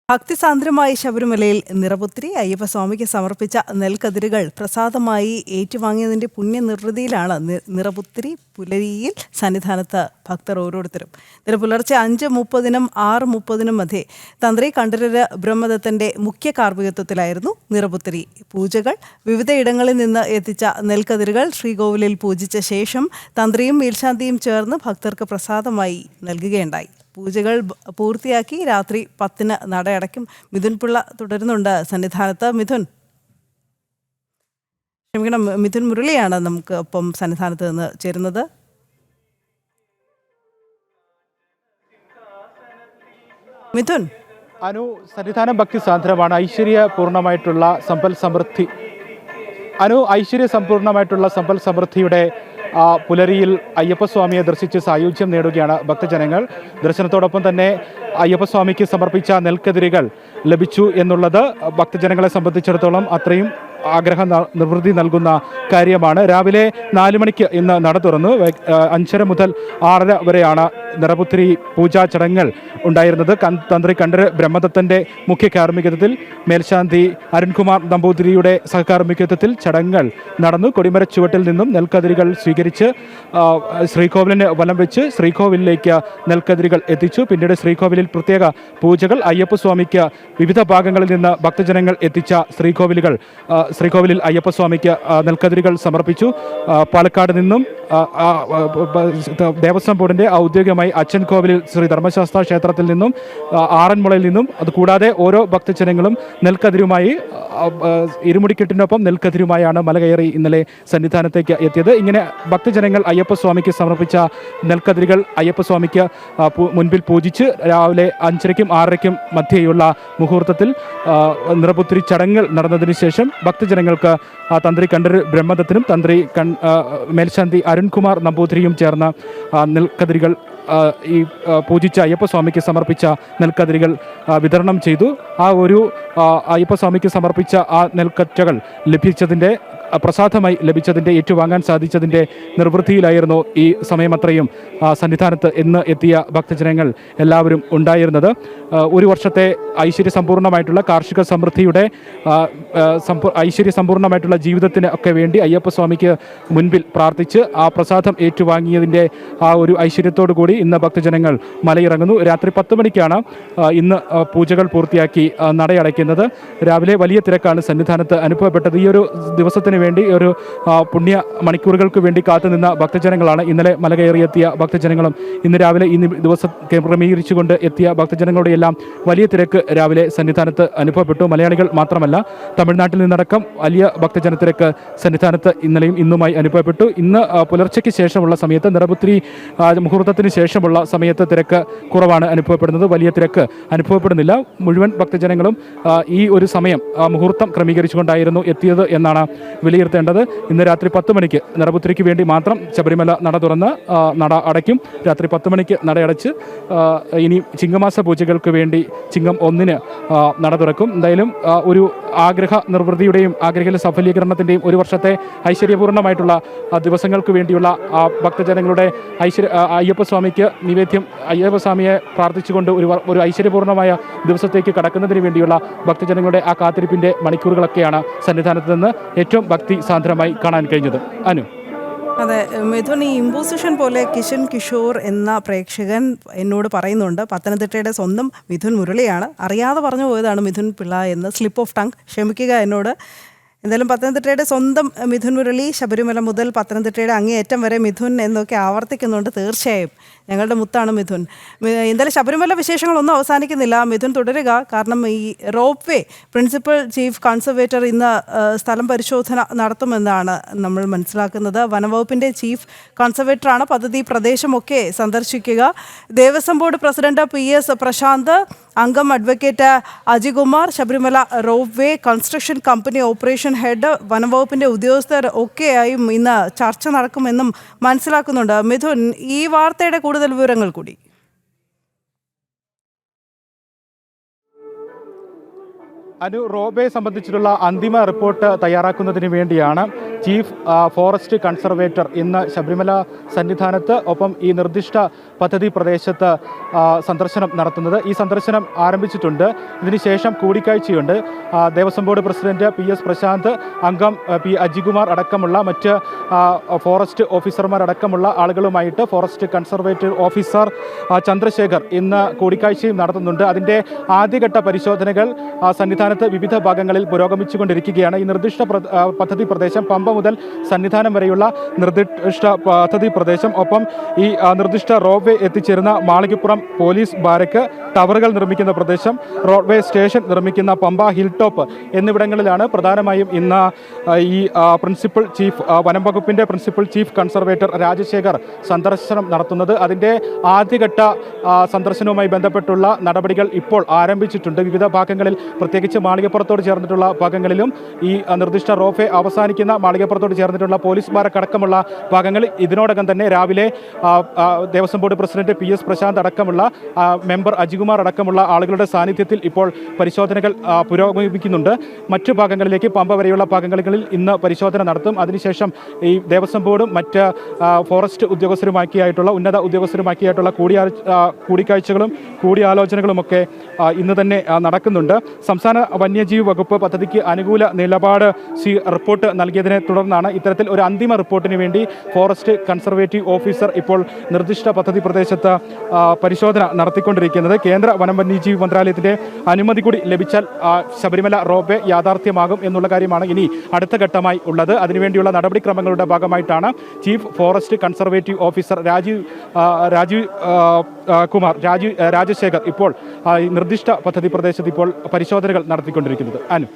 ഭക്തിസാന്ദ്രമായി ശബരിമലയിൽ നിറപുത്രി അയ്യപ്പസ്വാമിക്ക് സമർപ്പിച്ച നെൽക്കതിരുകൾ പ്രസാദമായി ഏറ്റുവാങ്ങിയതിന്റെ പുണ്യനിർവൃതിയിലാണ് നിറപുത്രി പുലരിയിൽ സന്നിധാനത്ത് ഭക്തർ ഓരോരുത്തരും. ഇന്നലെ പുലർച്ചെ 5:30-നും 6:30-നും മധ്യേ തന്ത്രി കണ്ഠരര് ബ്രഹ്മദത്തന്റെ മുഖ്യ കാർമ്മികത്വത്തിലായിരുന്നു നിറപുത്രി പൂജകൾ. വിവിധയിടങ്ങളിൽ നിന്ന് എത്തിച്ച നെൽക്കതിരുകൾ ശ്രീകോവിലിൽ പൂജിച്ച ശേഷം തന്ത്രിയും മേൽശാന്തിയും ചേർന്ന് ഭക്തർക്ക് പ്രസാദമായി നൽകുകയുണ്ടായി. പൂജകൾ പൂർത്തിയാക്കി രാത്രി 10-ന് നടയടയ്ക്കും. മിഥുൻ പിള്ള തുടരുന്നുണ്ട് സന്നിധാനത്ത്. മിഥുൻ മുരളിയാണ് നമുക്ക് ഒപ്പം സന്നിധാനത്ത് നിന്ന് ചേരുന്നത്. മിഥുൻ, സന്നിധാനം ഭക്തി സാന്ദ്രമാണ്. ഐശ്വര്യപൂർണമായിട്ടുള്ള സമ്പൽ സമൃദ്ധിയുടെ പുലരിയിൽ അയ്യപ്പസ്വാമിയെ ദർശിച്ച് സായുജ്യം നേടുകയാണ് ഭക്തജനങ്ങൾ. ദർശനത്തോടൊപ്പം തന്നെ അയ്യപ്പസ്വാമിക്ക് സമർപ്പിച്ച നെൽക്കതിരുകൾ ലഭിച്ചു എന്നുള്ളത് ഭക്തജനങ്ങളെ സംബന്ധിച്ചിടത്തോളം അത്രയും ആഗ്രഹ നിവൃത്തി നൽകുന്ന കാര്യമാണ്. രാവിലെ 4 മണിക്ക് ഇന്ന് നട തുറന്നു. 5:30 മുതൽ 6:30 വരെയാണ് നിറപുത്രി പൂജാ ചടങ്ങുകൾ ഉണ്ടായിരുന്നത്. തന്ത്രി കണ്ഠരര് ബ്രഹ്മദത്തന്റെ മുഖ്യ കാർമ്മികത്വത്തിൽ മേൽശാന്തി അരുൺകുമാർ നമ്പൂതിരിയുടെ സഹകാർമ്മികത്വത്തിൽ ചടങ്ങുകൾ നടന്നു. കൊടിമരച്ചുവട്ടിൽ നിന്നും നെൽക്കതിരുകൾ സ്വീകരിച്ച് ശ്രീകോവിലിന് വലം വെച്ച് ശ്രീകോവിലിലേക്ക് നെൽക്കതിരുകൾ എത്തിച്ചു. പിന്നീട് ശ്രീകോവിലിൽ പ്രത്യേക പൂജകൾ. അയ്യപ്പസ്വാമിക്ക് വിവിധ ഭാഗങ്ങളിൽ നിന്ന് ഭക്തജനങ്ങൾ എത്തിച്ച ശ്രീകോവിലിൽ അയ്യപ്പസ്വാമിക്ക് നെൽക്കതിരുകൾ സമർപ്പിച്ചു. പാലക്കാട് നിന്നും ദേവസ്വം ബോർഡിന്റെ ഔദ്യോഗികമായി അച്ഛൻ കോവിലിൽ ശ്രീ ധർമ്മശാസ്ത്ര ക്ഷേത്രത്തിൽ നിന്നും ആറന്മുളയിൽ നിന്നും അതുകൂടാതെ ഓരോ ഭക്തജനങ്ങളും നെൽക്കതിരുമായി ഇരുമുടിക്കെട്ടിനൊപ്പം നെൽക്കതിരുമായാണ് മല കയറി ഇന്നലെ സന്നിധാനത്തേക്ക് എത്തിയത്. ഇങ്ങനെ ഭക്തജനങ്ങൾ അയ്യപ്പസ്വാമിക്ക് സമർപ്പിച്ച നെൽക്കതിരുകൾ അയ്യപ്പസ്വാമിക്ക് മുൻപിൽ പൂജിച്ച് രാവിലെ 5:30-നും 6:30-നും മധ്യേയുള്ള മുഹൂർത്തത്തിൽ നിറപുത്രി ചടങ്ങുകൾ നടന്നതിന് ശേഷം ഭക്തജനങ്ങൾക്ക് തന്ത്രി കണ്ഠരര് ബ്രഹ്മദത്തനും തന്ത്രി മേൽശാന്തി അരുൺകുമാർ നമ്പൂതിരിയും ചേർന്ന് നെൽക്കതിരുകൾ ഈ പൂജിച്ച അയ്യപ്പസ്വാമിക്ക് സമർപ്പിച്ച നെൽക്കതിരുകൾ വിതരണം ചെയ്തു. അയ്യപ്പസ്വാമിക്ക് സമർപ്പിച്ച ആ നെൽക്കറ്റകൾ പ്രസാദമായി ലഭിച്ചതിൻ്റെ ഏറ്റുവാങ്ങാൻ സാധിച്ചതിൻ്റെ നിർവൃത്തിയിലായിരുന്നു ഈ സമയമത്രയും സന്നിധാനത്ത് ഇന്ന് എത്തിയ ഭക്തജനങ്ങൾ എല്ലാവരും ഉണ്ടായിരുന്നത്. ഒരു വർഷത്തെ ഐശ്വര്യസമ്പൂർണ്ണമായിട്ടുള്ള കാർഷിക സമൃദ്ധിയുടെ ഐശ്വര്യസമ്പൂർണ്ണമായിട്ടുള്ള ജീവിതത്തിന് ഒക്കെ വേണ്ടി അയ്യപ്പസ്വാമിക്ക് മുൻപിൽ പ്രാർത്ഥിച്ച് ആ പ്രസാദം ഏറ്റുവാങ്ങിയതിൻ്റെ ആ ഒരു ഐശ്വര്യത്തോടു കൂടി ഇന്ന് ഭക്തജനങ്ങൾ മലയിറങ്ങുന്നു. രാത്രി 10 മണിക്കാണ് ഇന്ന് പൂജകൾ പൂർത്തിയാക്കി നടയടയ്ക്കുന്നത്. രാവിലെ വലിയ തിരക്കാണ് സന്നിധാനത്ത് അനുഭവപ്പെട്ടത്. ഈ ഒരു ദിവസത്തിന് വേണ്ടി ഒരു പുണ്യ മണിക്കൂറുകൾക്ക് വേണ്ടി കാത്തുനിന്ന ഭക്തജനങ്ങളാണ് ഇന്നലെ മല കയറിയെത്തിയ ഭക്തജനങ്ങളും ഇന്ന് രാവിലെ ഈ ദിവസം ക്രമീകരിച്ചുകൊണ്ട് എത്തിയ ഭക്തജനങ്ങളുടെ എല്ലാം വലിയ തിരക്ക് രാവിലെ സന്നിധാനത്ത് അനുഭവപ്പെട്ടു. മലയാളികൾ മാത്രമല്ല, തമിഴ്നാട്ടിൽ നിന്നടക്കം വലിയ ഭക്തജന തിരക്ക് സന്നിധാനത്ത് ഇന്നലെയും ഇന്നുമായി അനുഭവപ്പെട്ടു. ഇന്ന് പുലർച്ചയ്ക്ക് ശേഷമുള്ള സമയത്ത് നിറപുത്രി മുഹൂർത്തത്തിന് ശേഷമുള്ള സമയത്ത് തിരക്ക് കുറവാണ് അനുഭവപ്പെടുന്നത്. വലിയ തിരക്ക് അനുഭവപ്പെടുന്നില്ല. മുഴുവൻ ഭക്തജനങ്ങളും ഈ ഒരു സമയം മുഹൂർത്തം ക്രമീകരിച്ചുകൊണ്ടായിരുന്നു എത്തിയത് എന്നാണ് വിലയിരുത്തേണ്ടത്. ഇന്ന് രാത്രി 10 മണിക്ക് നിറപുത്രിക്ക് വേണ്ടി മാത്രം ശബരിമല നട തുറന്ന് നട അടയ്ക്കും. രാത്രി 10 മണിക്ക് നടയടച്ച് ഇനി ചിങ്ങമാസ പൂജകൾക്ക് വേണ്ടി ചിങ്ങം 1-ന് നട തുറക്കും. എന്തായാലും ഒരു ആഗ്രഹ നിർവൃതിയുടെയും ആഗ്രഹ സഫലീകരണത്തിൻ്റെയും ഒരു വർഷത്തെ ഐശ്വര്യപൂർണ്ണമായിട്ടുള്ള ദിവസങ്ങൾക്ക് വേണ്ടിയുള്ള ഭക്തജനങ്ങളുടെ അയ്യപ്പസ്വാമിക്ക് നിവേദ്യം അയ്യപ്പസ്വാമിയെ പ്രാർത്ഥിച്ചുകൊണ്ട് ഒരു ഐശ്വര്യപൂർണ്ണമായ ദിവസത്തേക്ക് കടക്കുന്നതിന് വേണ്ടിയുള്ള ഭക്തജനങ്ങളുടെ ആ കാത്തിരിപ്പിൻ്റെ മണിക്കൂറുകളൊക്കെയാണ് സന്നിധാനത്ത് നിന്ന് ഏറ്റവും ഭക്തി സാന്ദ്രമായി കാണാൻ കഴിഞ്ഞത്. അതെ മിഥുൻ, ഈ ഇമ്പോസിഷൻ പോലെ കിഷൻ കിഷോർ എന്ന പ്രേക്ഷകൻ എന്നോട് പറയുന്നുണ്ട്. പത്തനംതിട്ടയുടെ സ്വന്തം മിഥുൻ മുരളിയാണ്. അറിയാതെ പറഞ്ഞു പോയതാണ് മിഥുൻ പിള്ള എന്ന്. സ്ലിപ്പ് ഓഫ് ടങ്, ക്ഷമിക്കുക എന്നോട്. എന്തായാലും പത്തനംതിട്ടയുടെ സ്വന്തം മിഥുൻ മുരളി, ശബരിമല മുതൽ പത്തനംതിട്ടയുടെ അങ്ങേയറ്റം വരെ മിഥുൻ എന്നൊക്കെ ആവർത്തിക്കുന്നുണ്ട്. തീർച്ചയായും ഞങ്ങളുടെ മുത്താണ് മിഥുൻ. എന്തായാലും ശബരിമല വിശേഷങ്ങളൊന്നും അവസാനിക്കുന്നില്ല. മിഥുൻ തുടരുക. കാരണം ഈ rope way principal chief conservator ഇന്ന് സ്ഥലം പരിശോധന നടത്തുമെന്നാണ് നമ്മൾ മനസ്സിലാക്കുന്നത്. വനംവകുപ്പിൻ്റെ ചീഫ് കൺസർവേറ്ററാണ് പദ്ധതി പ്രദേശമൊക്കെ സന്ദർശിക്കുക. Devaswom board president PS Prashanth, അംഗം advocate Ajikumar, Sabarimala rope way construction company operation head, വനംവകുപ്പിൻ്റെ ഉദ്യോഗസ്ഥർ ഒക്കെയായും ഇന്ന് ചർച്ച നടക്കുമെന്നും മനസ്സിലാക്കുന്നുണ്ട്. മിഥുൻ, ഈ വാർത്തയുടെ കൂടുതൽ വിവരങ്ങൾ കൂടി. റോബയെ സംബന്ധിച്ചിട്ടുള്ള അന്തിമ റിപ്പോർട്ട് തയ്യാറാക്കുന്നതിന് വേണ്ടിയാണ് ചീഫ് ഫോറസ്റ്റ് കൺസർവേറ്റർ ഇന്ന് ശബരിമല സന്നിധാനത്ത് ഒപ്പം ഈ നിർദ്ദിഷ്ട പദ്ധതി പ്രദേശത്ത് സന്ദർശനം നടത്തുന്നത്. ഈ സന്ദർശനം ആരംഭിച്ചിട്ടുണ്ട്. ഇതിനുശേഷം കൂടിക്കാഴ്ചയുണ്ട്. Devaswom board president PS Prashanth, അംഗം P അജികുമാർ അടക്കമുള്ള മറ്റ് ഫോറസ്റ്റ് ഓഫീസർമാർ അടക്കമുള്ള ആളുകളുമായിട്ട് ഫോറസ്റ്റ് കൺസർവേറ്റർ ഓഫീസർ ചന്ദ്രശേഖർ ഇന്ന് കൂടിക്കാഴ്ചയും നടത്തുന്നുണ്ട്. അതിൻ്റെ ആദ്യഘട്ട പരിശോധനകൾ സന്നിധാനത്ത് വിവിധ ഭാഗങ്ങളിൽ പുരോഗമിച്ചുകൊണ്ടിരിക്കുകയാണ്. ഈ നിർദ്ദിഷ്ട പദ്ധതി പ്രദേശം പമ്പ മുതൽ സന്നിധാനം വരെയുള്ള നിർദ്ദിഷ്ട പദ്ധതി പ്രദേശം, ഒപ്പം ഈ നിർദ്ദിഷ്ട റോഡ്വേ എത്തിച്ചേരുന്ന മാളികപ്പുറം പോലീസ് ബാരക്ക്, ടവറുകൾ നിർമ്മിക്കുന്ന പ്രദേശം, റോഡ്വേ സ്റ്റേഷൻ നിർമ്മിക്കുന്ന പമ്പ ഹിൽ ടോപ്പ് എന്നിവിടങ്ങളിലാണ് പ്രധാനമായും ഇന്ന് ഈ പ്രിൻസിപ്പൽ ചീഫ് വനം വകുപ്പിൻ്റെ പ്രിൻസിപ്പൽ ചീഫ് കൺസർവേറ്റർ രാജശേഖർ സന്ദർശനം നടത്തുന്നത്. അതിൻ്റെ ആദ്യഘട്ട സന്ദർശനവുമായി ബന്ധപ്പെട്ടുള്ള നടപടികൾ ഇപ്പോൾ ആരംഭിച്ചിട്ടുണ്ട്. വിവിധ ഭാഗങ്ങളിൽ, പ്രത്യേകിച്ച് മാളികപ്പുറത്തോട് ചേർന്നിട്ടുള്ള ഭാഗങ്ങളിലും ഈ നിർദ്ദിഷ്ട റോഫെ അവസാനിക്കുന്ന മാളികപ്പുറത്തോട് ചേർന്നിട്ടുള്ള പോലീസ് ബാരക്ക് അടക്കമുള്ള ഭാഗങ്ങളിൽ ഇതിനോടകം തന്നെ രാവിലെ Devaswom board president PS Prashanth അടക്കമുള്ള മെമ്പർ അജികുമാർ അടക്കമുള്ള ആളുകളുടെ സാന്നിധ്യത്തിൽ ഇപ്പോൾ പരിശോധനകൾ പുരോഗമിക്കുന്നുണ്ട്. മറ്റു ഭാഗങ്ങളിലേക്ക് പമ്പ വരെയുള്ള ഭാഗങ്ങളിൽ ഇന്ന് പരിശോധന നടത്തും. അതിനുശേഷം ഈ ദേവസ്വം ബോർഡും മറ്റ് ഫോറസ്റ്റ് ഉദ്യോഗസ്ഥരുമാക്കിയായിട്ടുള്ള ഉന്നത ഉദ്യോഗസ്ഥരുമാക്കിയായിട്ടുള്ള കൂടിക്കാഴ്ചകളും കൂടിയാലോചനകളുമൊക്കെ ഇന്ന് തന്നെ നടക്കുന്നുണ്ട്. സംസ്ഥാന വന്യജീവി വകുപ്പ് പദ്ധതിക്ക് അനുകൂല നിലപാട് റിപ്പോർട്ട് നൽകിയതിനെ തുടർന്നാണ് ഇത്തരത്തിൽ ഒരു അന്തിമ റിപ്പോർട്ടിന് വേണ്ടി ഫോറസ്റ്റ് കൺസർവേറ്റീവ് ഓഫീസർ ഇപ്പോൾ നിർദ്ദിഷ്ട പദ്ധതി പ്രദേശത്ത് പരിശോധന നടത്തിക്കൊണ്ടിരിക്കുന്നത്. കേന്ദ്ര വനം വന്യജീവി മന്ത്രാലയത്തിൻ്റെ അനുമതി കൂടി ലഭിച്ചാൽ ശബരിമല റോഡ്വേ യാഥാർത്ഥ്യമാകും എന്നുള്ള കാര്യമാണ് ഇനി അടുത്ത ഘട്ടമായി ഉള്ളത്. അതിനുവേണ്ടിയുള്ള നടപടിക്രമങ്ങളുടെ ഭാഗമായിട്ടാണ് chief forest conservative officer Rajasekhar ഇപ്പോൾ നിർദ്ദിഷ്ട പദ്ധതി പ്രദേശത്ത് ഇപ്പോൾ പരിശോധനകൾ നടത്തിക്കൊണ്ടിരിക്കുന്നത്. അനു.